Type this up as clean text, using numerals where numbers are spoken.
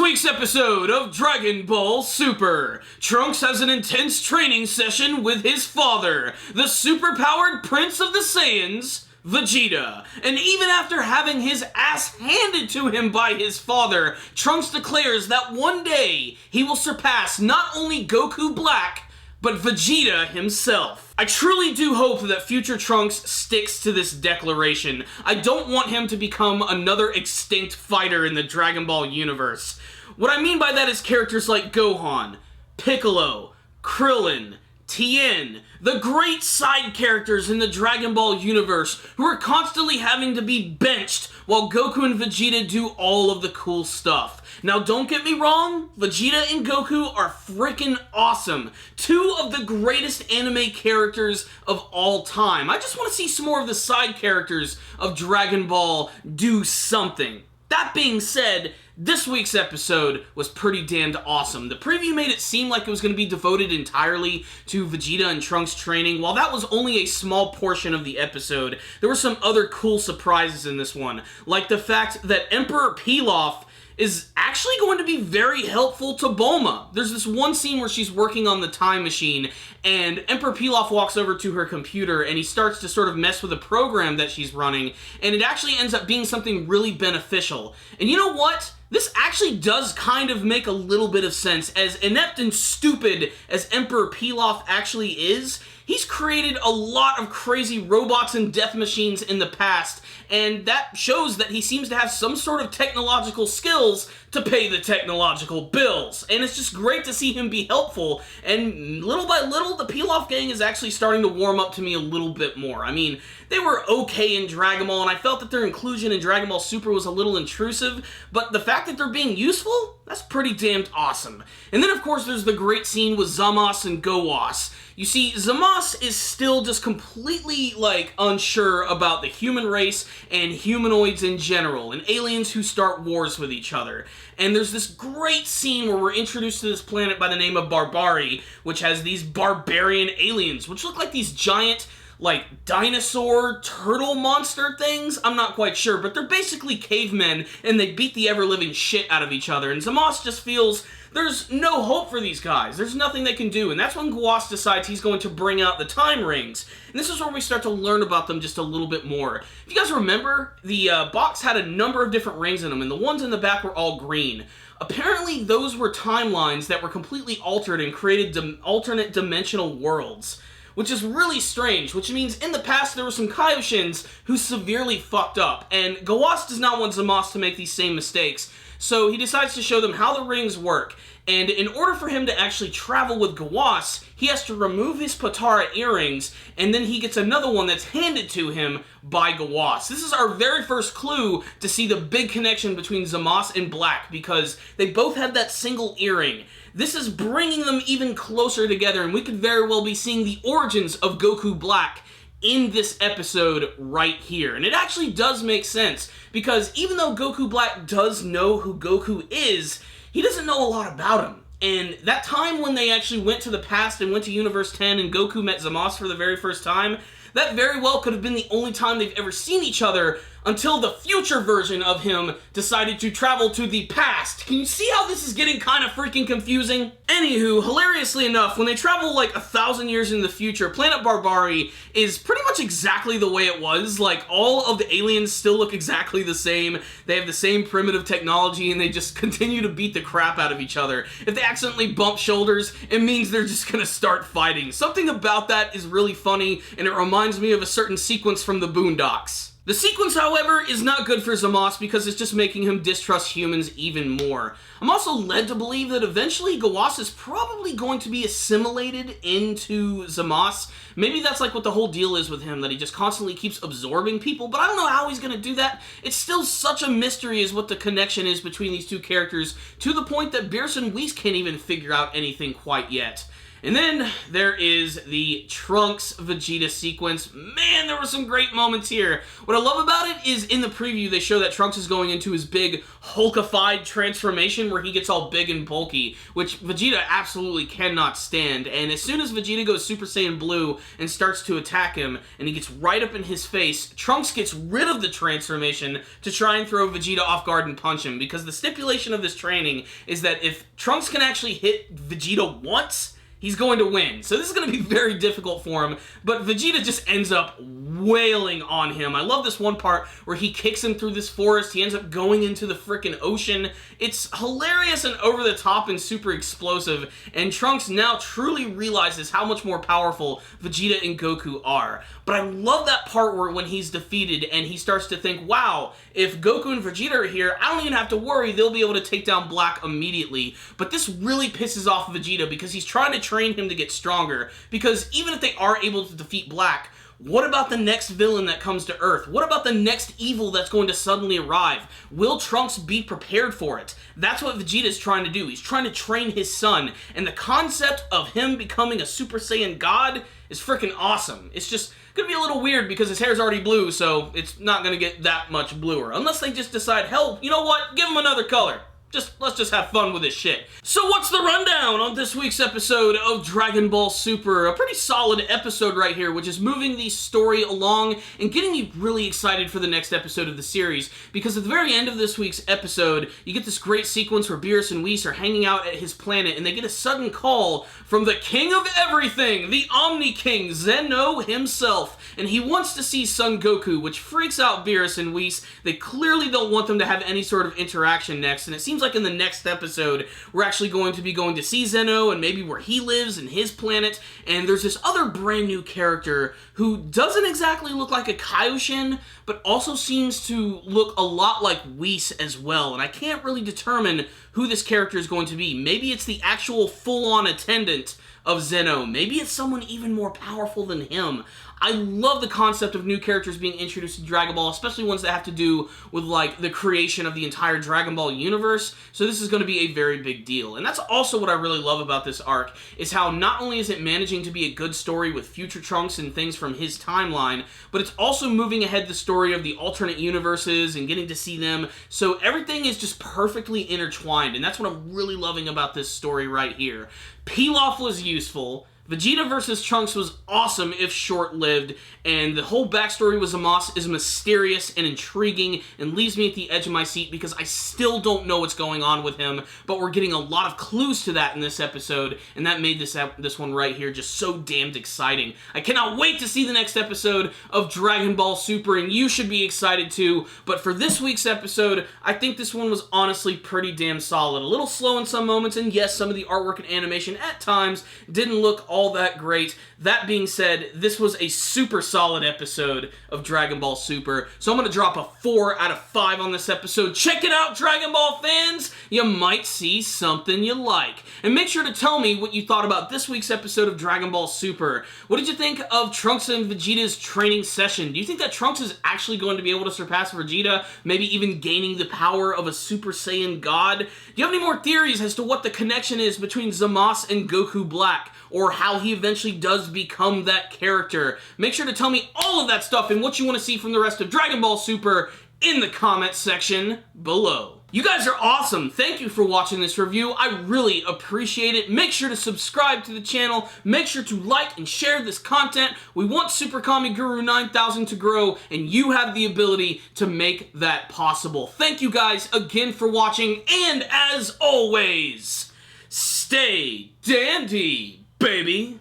week's episode of Dragon Ball Super, Trunks has an intense training session with his father, the super-powered Prince of the Saiyans, Vegeta. And even after having his ass handed to him by his father, Trunks declares that one day he will surpass not only Goku Black, but Vegeta himself. I truly do hope that future Trunks sticks to this declaration. I don't want him to become another extinct fighter in the Dragon Ball universe. What I mean by that is characters like Gohan, Piccolo, Krillin, Tien, the great side characters in the Dragon Ball universe who are constantly having to be benched while Goku and Vegeta do all of the cool stuff. Now, don't get me wrong, Vegeta and Goku are freaking awesome. Two of the greatest anime characters of all time. I just want to see some more of the side characters of Dragon Ball do something. That being said, this week's episode was pretty damned awesome. The preview made it seem like it was going to be devoted entirely to Vegeta and Trunks training. While that was only a small portion of the episode, there were some other cool surprises in this one, like the fact that Emperor Pilaf is actually going to be very helpful to Bulma. There's this one scene where she's working on the time machine, and Emperor Pilaf walks over to her computer, and he starts to sort of mess with a program that she's running, and it actually ends up being something really beneficial. And you know what? This actually does kind of make a little bit of sense. As inept and stupid as Emperor Pilaf actually is, he's created a lot of crazy robots and death machines in the past, and that shows that he seems to have some sort of technological skills to pay the technological bills. And it's just great to see him be helpful, and little by little, the Pilaf gang is actually starting to warm up to me a little bit more. I mean, they were okay in Dragon Ball, and I felt that their inclusion in Dragon Ball Super was a little intrusive, but the fact that they're being useful, that's pretty damned awesome. And then, of course, there's the great scene with Zamos and Gowas. You see, Zamos is still just completely, unsure about the human race and humanoids in general, and aliens who start wars with each other. And there's this great scene where we're introduced to this planet by the name of Barbari, which has these barbarian aliens, which look like these giant, dinosaur turtle monster things? I'm not quite sure, but they're basically cavemen, and they beat the ever-living shit out of each other, and Zamos just feels there's no hope for these guys. There's nothing they can do, and that's when Gowas decides he's going to bring out the time rings. And this is where we start to learn about them just a little bit more. If you guys remember, the box had a number of different rings in them, and the ones in the back were all green. Apparently, those were timelines that were completely altered and created alternate dimensional worlds, which is really strange, which means in the past there were some Kaioshins who severely fucked up, and Gowas does not want Zamos to make these same mistakes, so he decides to show them how the rings work. And in order for him to actually travel with Gowas, he has to remove his Potara earrings, and then he gets another one that's handed to him by Gowas. This is our very first clue to see the big connection between Zamos and Black, because they both have that single earring. This is bringing them even closer together, and we could very well be seeing the origins of Goku Black in this episode right here. And it actually does make sense, because even though Goku Black does know who Goku is, he doesn't know a lot about him. And that time when they actually went to the past and went to Universe 10 and Goku met Zamos for the very first time, that very well could have been the only time they've ever seen each other until the future version of him decided to travel to the past. Can you see how this is getting kind of freaking confusing? Anywho, hilariously enough, when they travel 1,000 years in the future, planet Barbari is pretty much exactly the way it was. All of the aliens still look exactly the same. They have the same primitive technology, and they just continue to beat the crap out of each other. If they accidentally bump shoulders, it means they're just gonna start fighting. Something about that is really funny, and it reminds me of a certain sequence from the Boondocks. The sequence, however, is not good for Zamos because it's just making him distrust humans even more. I'm also led to believe that eventually Gowas is probably going to be assimilated into Zamos. Maybe that's what the whole deal is with him, that he just constantly keeps absorbing people, but I don't know how he's going to do that. It's still such a mystery as what the connection is between these two characters, to the point that Beerus and Whis can't even figure out anything quite yet. And then there is the Trunks Vegeta sequence. Man, there were some great moments here. What I love about it is in the preview they show that Trunks is going into his big Hulkified transformation where he gets all big and bulky, which Vegeta absolutely cannot stand. And as soon as Vegeta goes Super Saiyan Blue and starts to attack him, and he gets right up in his face, Trunks gets rid of the transformation to try and throw Vegeta off guard and punch him, because the stipulation of this training is that if Trunks can actually hit Vegeta once, he's going to win. So this is going to be very difficult for him, but Vegeta just ends up wailing on him. I love this one part where he kicks him through this forest. He ends up going into the frickin' ocean. It's hilarious and over the top and super explosive, and Trunks now truly realizes how much more powerful Vegeta and Goku are. But I love that part where when he's defeated and he starts to think, wow, if Goku and Vegeta are here, I don't even have to worry, they'll be able to take down Black immediately. But this really pisses off Vegeta because he's trying to train him to get stronger, because even if they are able to defeat Black, what about the next villain that comes to Earth? What about the next evil that's going to suddenly arrive? Will Trunks be prepared for it? That's what Vegeta is trying to do. He's trying to train his son, and the concept of him becoming a Super Saiyan God is freaking awesome. It's just gonna be a little weird because his hair's already blue, so it's not gonna get that much bluer. Unless they just decide, hell, you know what? Give him another color. Let's just have fun with this shit. So what's the rundown on this week's episode of Dragon Ball Super? A pretty solid episode right here, which is moving the story along and getting you really excited for the next episode of the series. Because at the very end of this week's episode, you get this great sequence where Beerus and Whis are hanging out at his planet, and they get a sudden call from the king of everything, the Omni King, Zeno himself. And he wants to see Son Goku, which freaks out Beerus and Whis. They clearly don't want them to have any sort of interaction next, and it seems like in the next episode, we're actually going to be going to see Zeno and maybe where he lives and his planet, and there's this other brand new character who doesn't exactly look like a Kaioshin, but also seems to look a lot like Whis as well, and I can't really determine who this character is going to be. Maybe it's the actual full-on attendant of Zeno. Maybe it's someone even more powerful than him. I love the concept of new characters being introduced to Dragon Ball, especially ones that have to do with, like, the creation of the entire Dragon Ball universe, so this is going to be a very big deal. And that's also what I really love about this arc, is how not only is it managing to be a good story with future Trunks and things from his timeline, but it's also moving ahead the story of the alternate universes and getting to see them, so everything is just perfectly intertwined, and that's what I'm really loving about this story right here. Pilaf was useful, Vegeta versus Trunks was awesome if short-lived, and the whole backstory with Zamasu is mysterious and intriguing and leaves me at the edge of my seat because I still don't know what's going on with him, but we're getting a lot of clues to that in this episode, and that made this one right here just so damned exciting. I cannot wait to see the next episode of Dragon Ball Super, and you should be excited too, but for this week's episode, I think this one was honestly pretty damn solid. A little slow in some moments, and yes, some of the artwork and animation at times didn't look all that great. That being said, this was a super solid episode of Dragon Ball Super, so I'm going to drop a 4 out of 5 on this episode. Check it out, Dragon Ball fans! You might see something you like. And make sure to tell me what you thought about this week's episode of Dragon Ball Super. What did you think of Trunks and Vegeta's training session? Do you think that Trunks is actually going to be able to surpass Vegeta, maybe even gaining the power of a Super Saiyan God? Do you have any more theories as to what the connection is between Zamasu and Goku Black, or how he eventually does become that character? Make sure to tell me all of that stuff and what you want to see from the rest of Dragon Ball Super in the comment section below. You guys are awesome. Thank you for watching this review. I really appreciate it. Make sure to subscribe to the channel. Make sure to like and share this content. We want Super Kami Guru 9000 to grow, and you have the ability to make that possible. Thank you guys again for watching, and as always, stay dandy, baby.